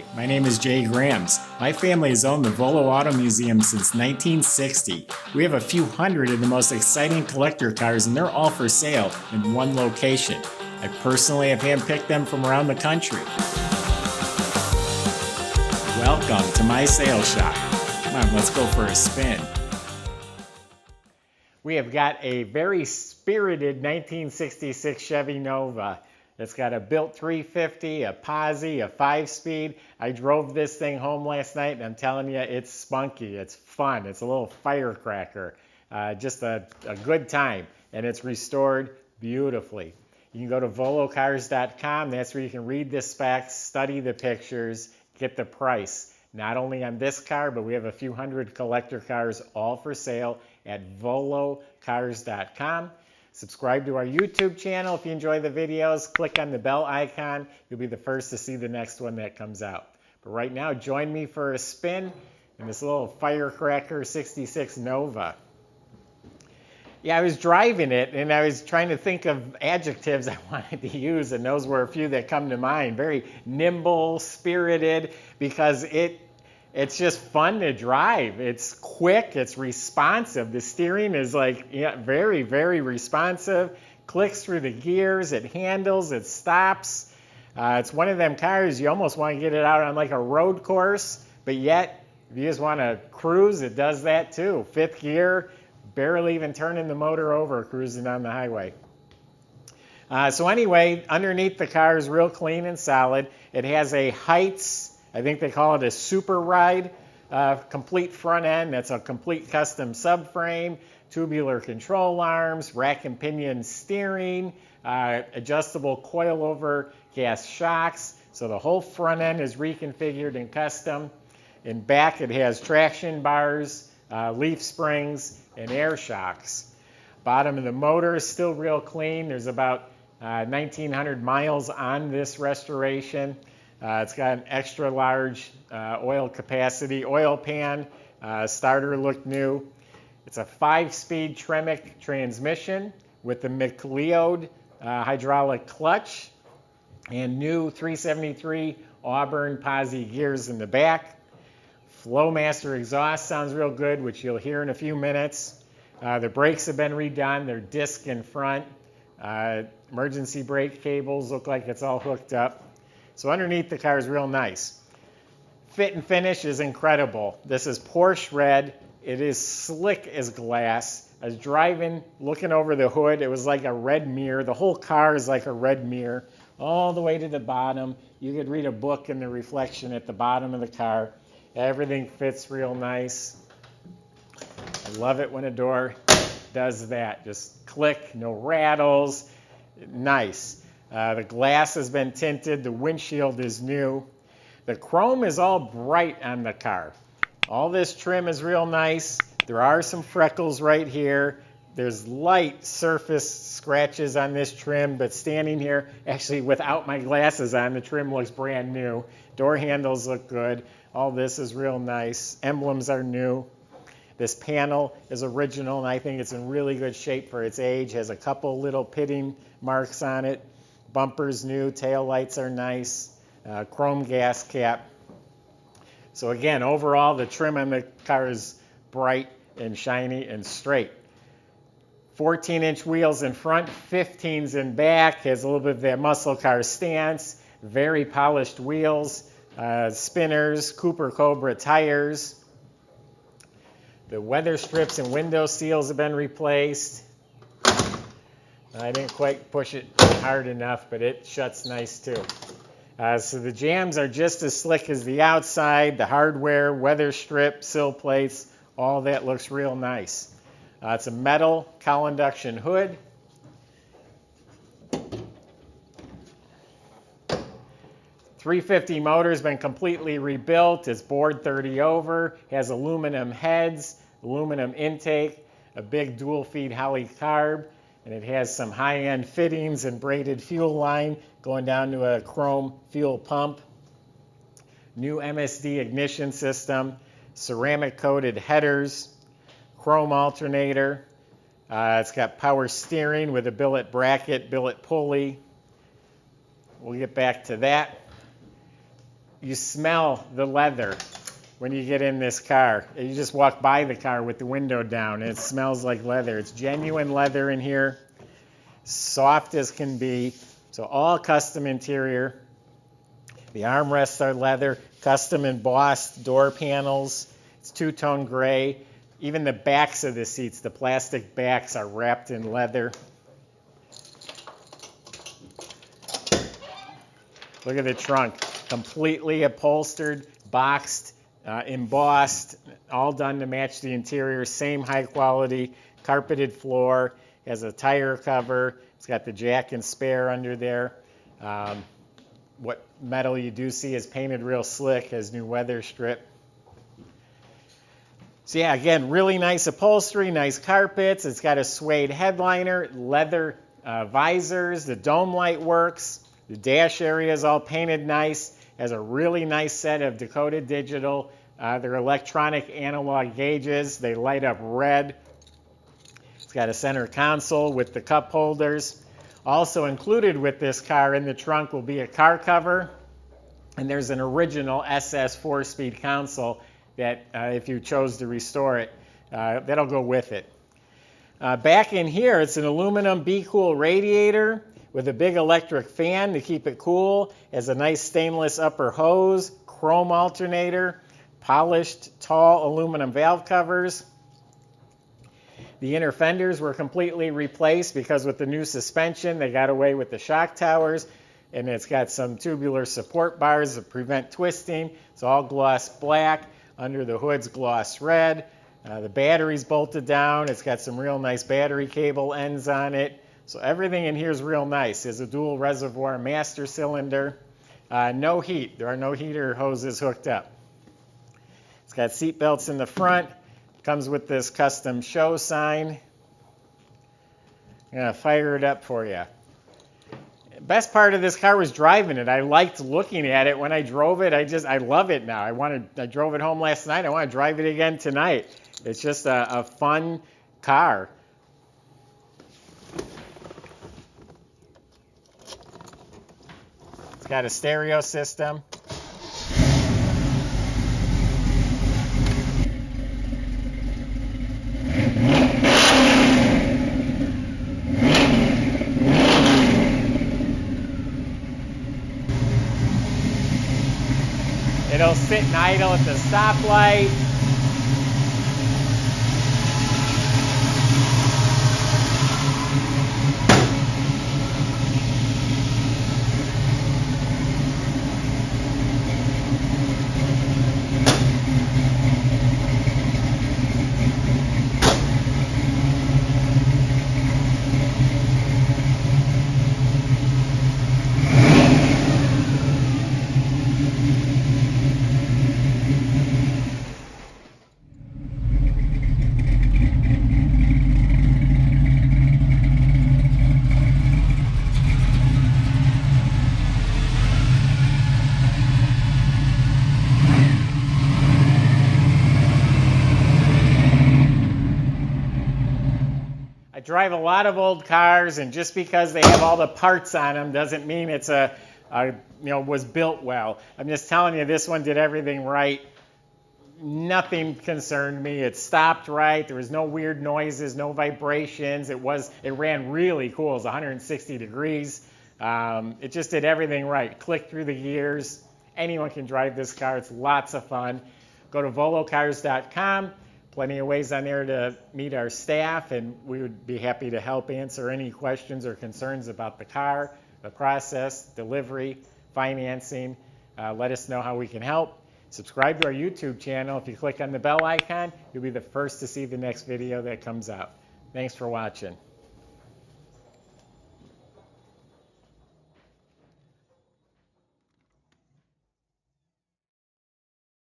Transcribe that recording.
Hi, my name is Jay Grams. My family has owned the Volo Auto Museum since 1960. We have a few hundred of the most exciting collector cars, and they're all for sale in one location. I personally have handpicked them from around the country. Welcome to my sales shop. Come on, let's go for a spin. We have got a very spirited 1966 Chevy Nova. It's got a built 350, a posi, a 5-speed. I drove this thing home last night, and I'm telling you, it's spunky, it's fun, it's a little firecracker. Just a good time, and it's restored beautifully. You can go to volocars.com. That's where you can read the specs, study the pictures, get the price. Not only on this car, but we have a few hundred collector cars all for sale at volocars.com. Subscribe to our YouTube channel if you enjoy the videos. Click on the bell icon. You'll be the first to see the next one that comes out. But right now, join me for a spin in this little firecracker 66 Nova. Yeah, I was driving it, and I was trying to think of adjectives I wanted to use, and those were a few that come to mind. Very nimble, spirited, because it's just fun to drive. It's quick, it's responsive. The steering is very, very responsive. Clicks through the gears, it handles, it stops. It's one of them cars you almost want to get it out on like a road course, but yet if you just want to cruise, it does that too. 5th gear, barely even turning the motor over, cruising on the highway. So anyway, underneath the car is real clean and solid. It has a Heights, I think they call it a Super Ride, complete front end. That's a complete custom subframe, tubular control arms, rack and pinion steering, adjustable coilover gas shocks. So the whole front end is reconfigured and custom. In back it has traction bars, leaf springs, and air shocks. Bottom of the motor is still real clean. There's about 1,900 miles on this restoration. It's got an extra large oil capacity oil pan. Starter looked new. It's a 5-speed Tremec transmission with the meticulous hydraulic clutch and new 373 Auburn posi gears in the back. Flowmaster exhaust sounds real good, which you'll hear in a few minutes. The brakes have been redone. They're disc in front. Emergency brake cables look like it's all hooked up. So underneath the car is real nice. Fit and finish is incredible. This is Porsche red. It is slick as glass. I was driving, looking over the hood. It was like a red mirror. The whole car is like a red mirror all the way to the bottom. You could read a book in the reflection at the bottom of the car. Everything fits real nice. I love it when a door does that. Just click, no rattles. Nice. The glass has been tinted. The windshield is new. The chrome is all bright on the car. All this trim is real nice. There are some freckles right here. There's light surface scratches on this trim, but standing here, actually without my glasses on, the trim looks brand new. Door handles look good. All this is real nice. Emblems are new. This panel is original, and I think it's in really good shape for its age. Has a couple little pitting marks on it. Bumper's new, tail lights are nice, chrome gas cap. So again, overall, the trim on the car is bright and shiny and straight. 14-inch wheels in front, 15s in back, has a little bit of that muscle car stance, very polished wheels, spinners, Cooper Cobra tires. The weather strips and window seals have been replaced. I didn't quite push it hard enough, but it shuts nice too. So the jambs are just as slick as the outside. The hardware, weather strip, sill plates, all that looks real nice. It's a metal cowl induction hood. .350 motor has been completely rebuilt. It's bored 30 over, has aluminum heads, aluminum intake, a big dual feed Holley carb. And it has some high-end fittings and braided fuel line going down to a chrome fuel pump. New MSD ignition system, ceramic-coated headers, chrome alternator. It's got power steering with a billet bracket, billet pulley. We'll get back to that. you smell the leather when you get in this car. You just walk by the car with the window down and it smells like leather. It's genuine leather in here, soft as can be. So all custom interior. The armrests are leather, custom embossed door panels. It's two-tone gray. Even the backs of the seats, the plastic backs, are wrapped in leather. Look at the trunk, completely upholstered, boxed, embossed, all done to match the interior. Same high quality, carpeted floor. Has a tire cover. It's got the jack and spare under there. What metal you do see is painted real slick, has new weather strip. So yeah, again, really nice upholstery, nice carpets. It's got a suede headliner, leather visors, the dome light works. The dash area is all painted nice. Has a really nice set of decoded digital. They're electronic analog gauges. They light up red. It's got a center console with the cup holders. Also included with this car in the trunk will be a car cover, and there's an original SS 4-speed console that if you chose to restore it, that'll go with it. Back in here, it's an aluminum Be Cool radiator with a big electric fan to keep it cool. It has a nice stainless upper hose, chrome alternator, polished tall aluminum valve covers. The inner fenders were completely replaced because with the new suspension, they got away with the shock towers, and it's got some tubular support bars that prevent twisting. It's all gloss black. Under the hood's gloss red. The battery's bolted down. It's got some real nice battery cable ends on it. So everything in here is real nice. There's a dual reservoir master cylinder. No heat. There are no heater hoses hooked up. It's got seat belts in the front. Comes with this custom show sign. I'm going to fire it up for you. Best part of this car was driving it. I liked looking at it when I drove it. I love it now. I drove it home last night. I want to drive it again tonight. It's just a fun car. It's got a stereo system. It'll sit and idle at the stoplight. Drive a lot of old cars, and just because they have all the parts on them doesn't mean it's was built well. I'm just telling you, this one did everything right. Nothing concerned me. It stopped right. There was no weird noises, no vibrations. It ran really cool. It was 160 degrees. It just did everything right. Clicked through the gears. Anyone can drive this car. It's lots of fun. Go to volocars.com. Plenty of ways on there to meet our staff, and we would be happy to help answer any questions or concerns about the car, the process, delivery, financing. Let us know how we can help. Subscribe to our YouTube channel. If you click on the bell icon, you'll be the first to see the next video that comes out. Thanks for watching.